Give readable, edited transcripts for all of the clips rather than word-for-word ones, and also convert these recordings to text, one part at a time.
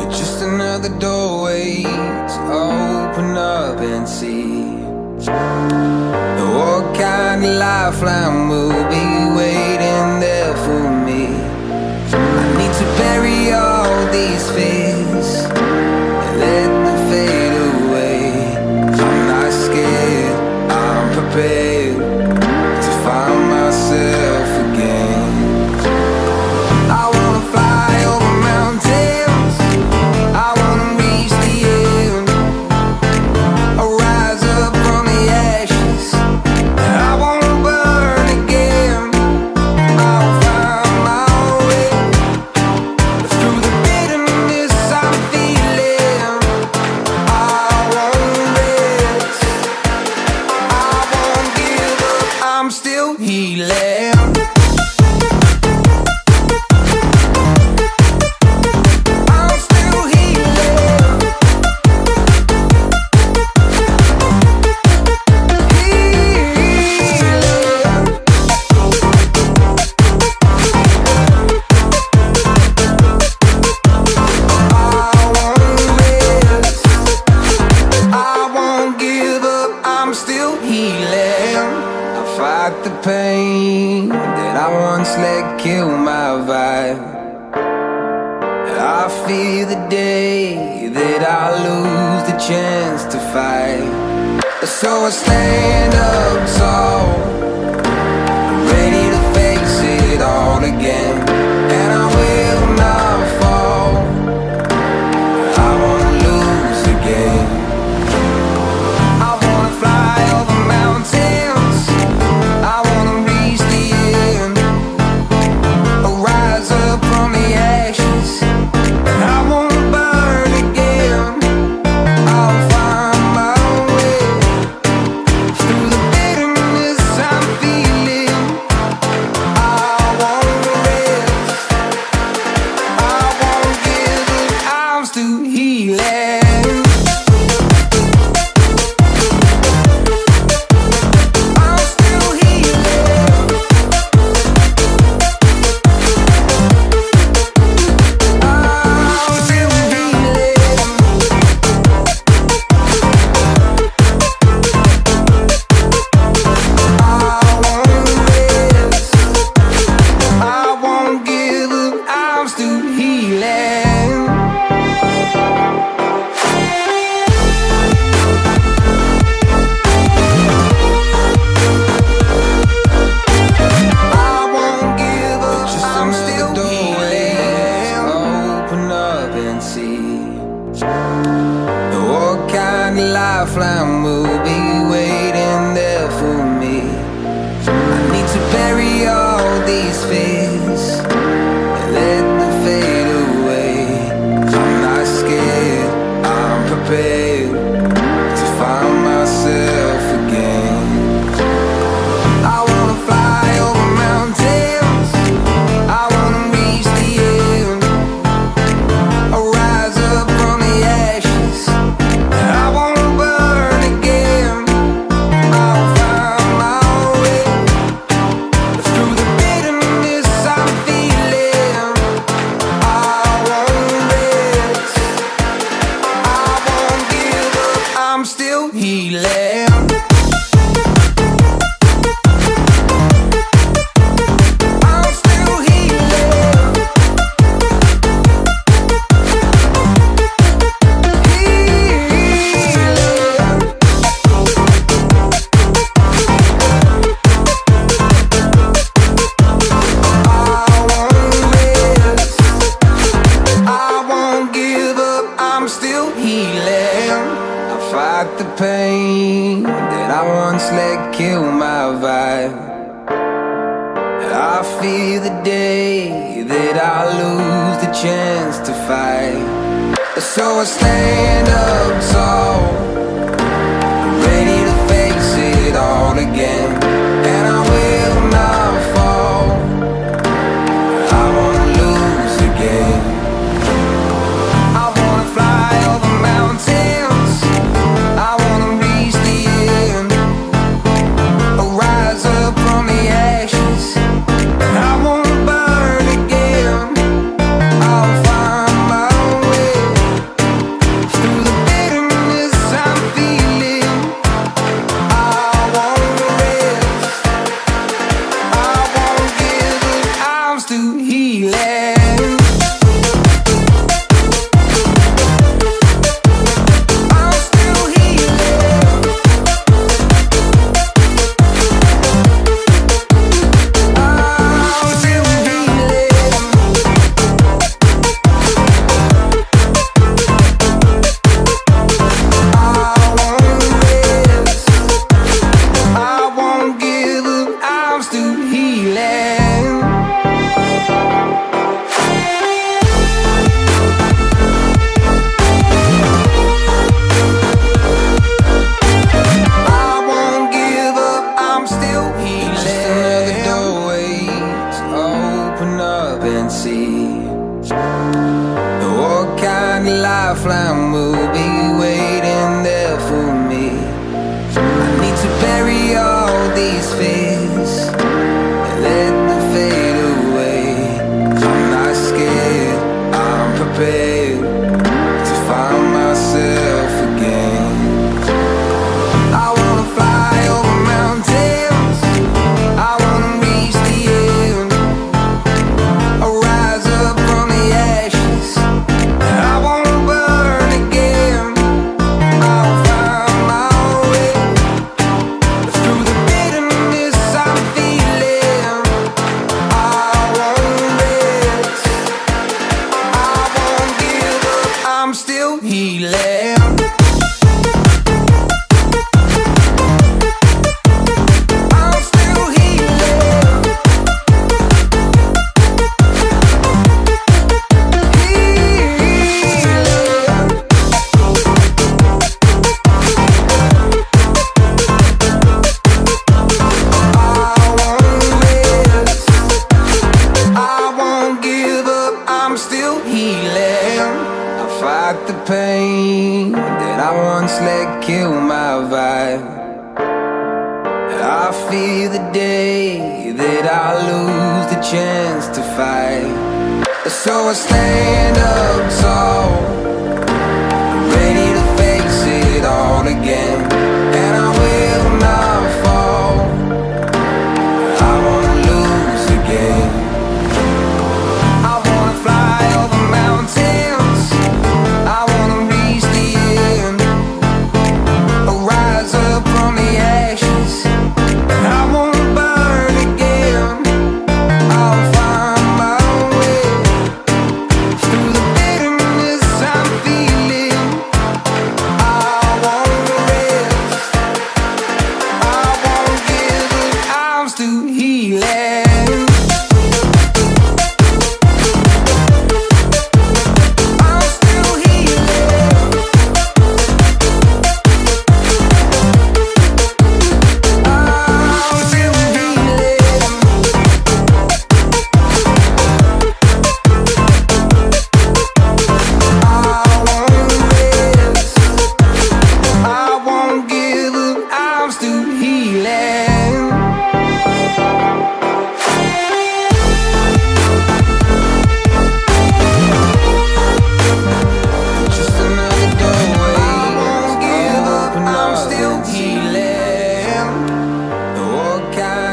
Just another doorway to open up and see what kind of lifeline will be waiting there for me. I need to bury all these fears and let them fade away. I'm not scared, I'm prepared to find myself again. I wanna fly over mountains, I wanna reach the end, I'll rise up from the ashes, I wanna burn again. I'll find my way through the bitterness I'm feeling. I won't rest, I won't give up, I'm still healing. The pain that I once let kill my vibe, I fear the day that I lose the chance to fight. So I stand up tall, ready to face it all again, and I will not fall, I won't lose again. I wanna fly over mountains, I wanna reach the end, I'll rise up from the ashes, and I won't burn again. I'll find my way through the bitterness I'm feeling. I won't rest, I won't give up, I'm still healing. What kind of lifeline will be waiting there for me? I need to bury all these fears and let them fade away. I'm not scared, I'm prepared to find myself again. I wanna fly over mountains, I wanna reach the end, I'll rise up from the ashes, I won't burn again. I'll find my way through the bitterness I'm feeling. I won't rest, I won't give up, I'm still healing. The pain that I once let kill my vibe, I fear the day that I lose the chance to fight. So I stand up tall, ready to face it all again, and I will not fall, I won't lose again. I wanna fly over mountains, I wanna reach the end, I'll rise up from the ashes, and I won't burn again. I'll find my way lifeline will be waiting there for me. I need to bury all these fears and let them fade away. I'm not scared, I'm prepared to find myself again. I wanna fly over mountains, I wanna reach the end. I'll rise up from the ashes, I wanna burn again. I'll find my way through the bitterness I'm feeling. I won't rest, I won't give up, I'm still healing. The pain that I once let kill my vibe, I fear the day that I lose the chance to fight. So I stand up tall, ready to face it all again, and I will not fall, I won't lose again. I wanna fly over mountains, I wanna reach the end. I'll rise up from the ashes, I won't burn again. I'll find my way through the bitterness I'm feeling. I won't rest, I won't give up, I'm still healing.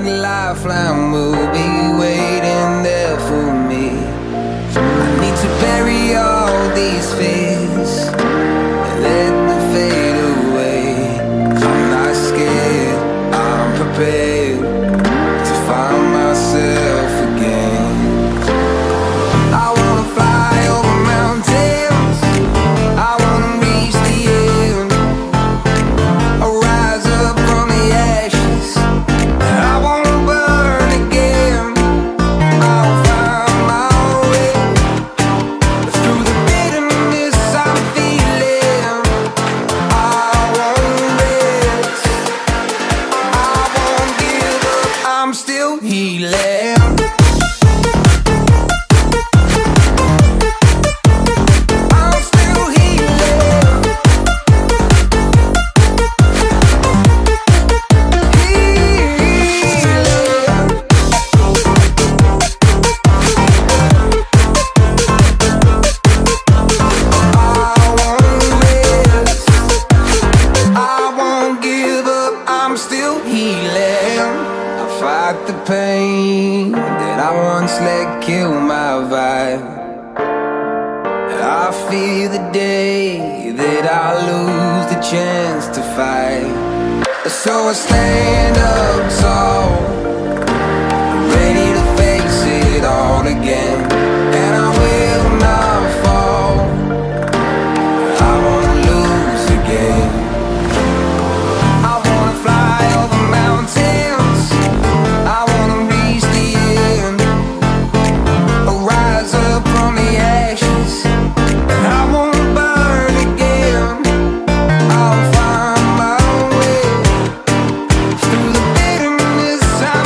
Lifeline will be waiting there for me. I need to bury all these fears and let them fade away. I'm not scared, I'm prepared to find myself again. I wanna fly over mountains, I wanna reach the end. I'll rise up from the ashes, I won't healing. Fight the pain that I once let kill my vibe. I fear the day that I lose the chance to fight. So I stand up tall, ready to face it all again, and I will not fall, I won't lose again. I wanna fly over mountains, I wanna reach the end. I'll rise up from the ashes, I won't burn again. I'll find my way through the bitterness I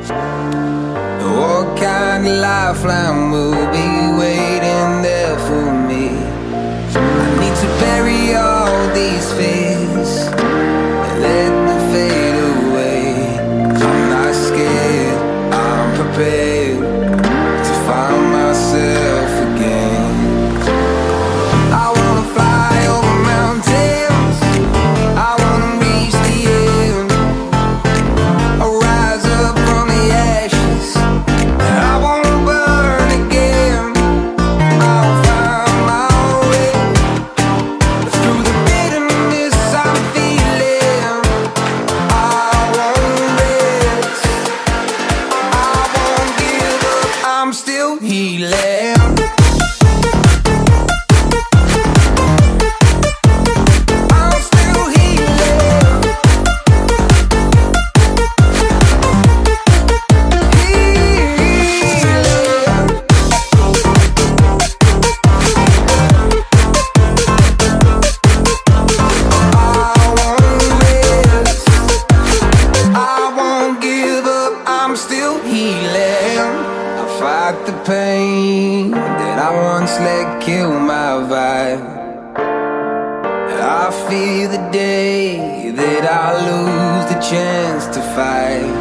What kind of lifeline will be waiting there for me? I need to bury all these fears and let them fade away. I'm not scared, I'm prepared to find myself again. I wanna fly over mountains, I wanna reach the end. I'll rise up from the ashes, I wanna burn again. I'll find my way through the bitterness I'm feeling. I won't rest, I won't give up, I'm still healing. The pain that I once let kill my vibe, I fear the day that I lose the chance to fight.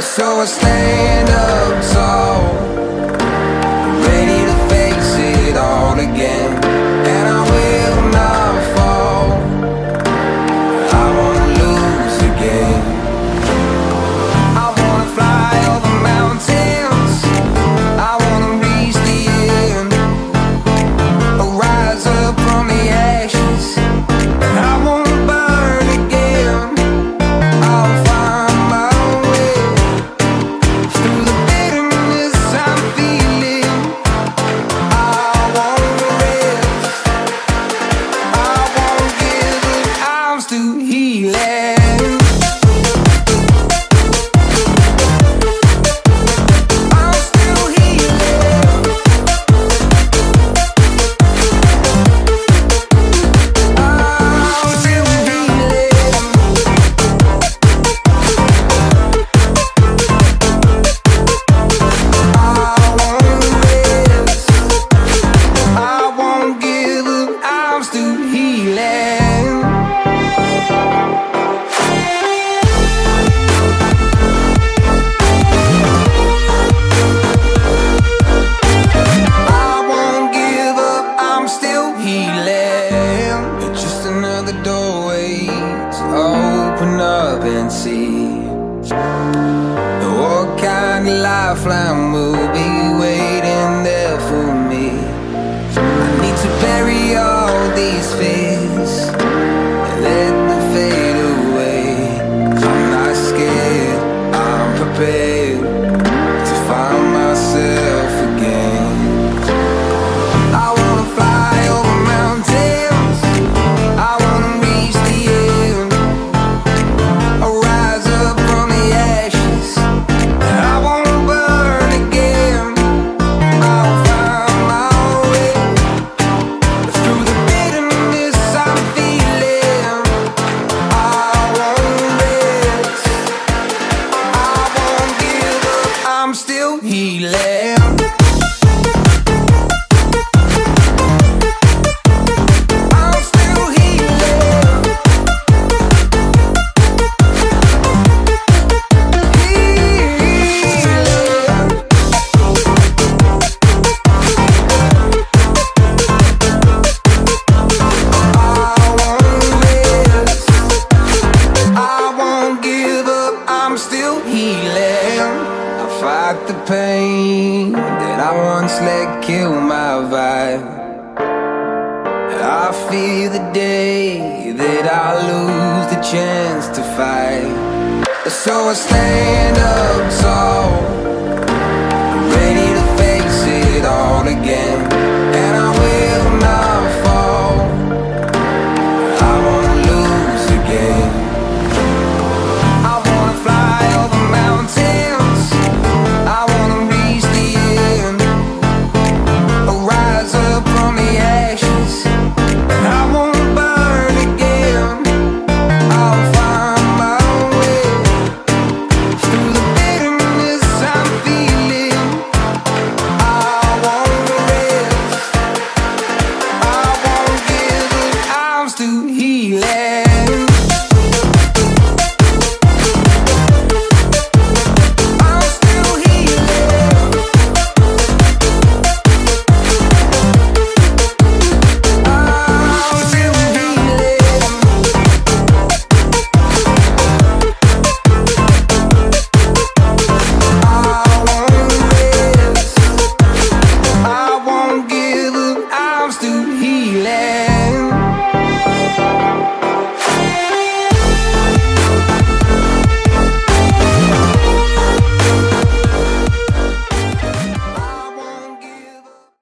So I stand up tall, ready to face it all again, and I will not fall, I won't lose again. I wanna fly over mountains, I wanna reach the end. I'll rise up from the ashes, and I won't burn again. I'll find my way through the bitterness I'm feeling. I won't rest, I won't give up, I'm still healing. Open up and see what kind of lifeline will be waiting there for me. I need to bury all these fears and let them fade away. I'm not scared, I'm prepared to find myself again. I wanna fly over mountains, I wanna reach the end. I'll rise up from the ashes, I won't burn again. I'll find my way through the bitterness I'm feeling. I won't rest, I won't give up, I'm still healing. The pain that I once let kill my vibe, I fear the day that I lose the chance to fight. So I stand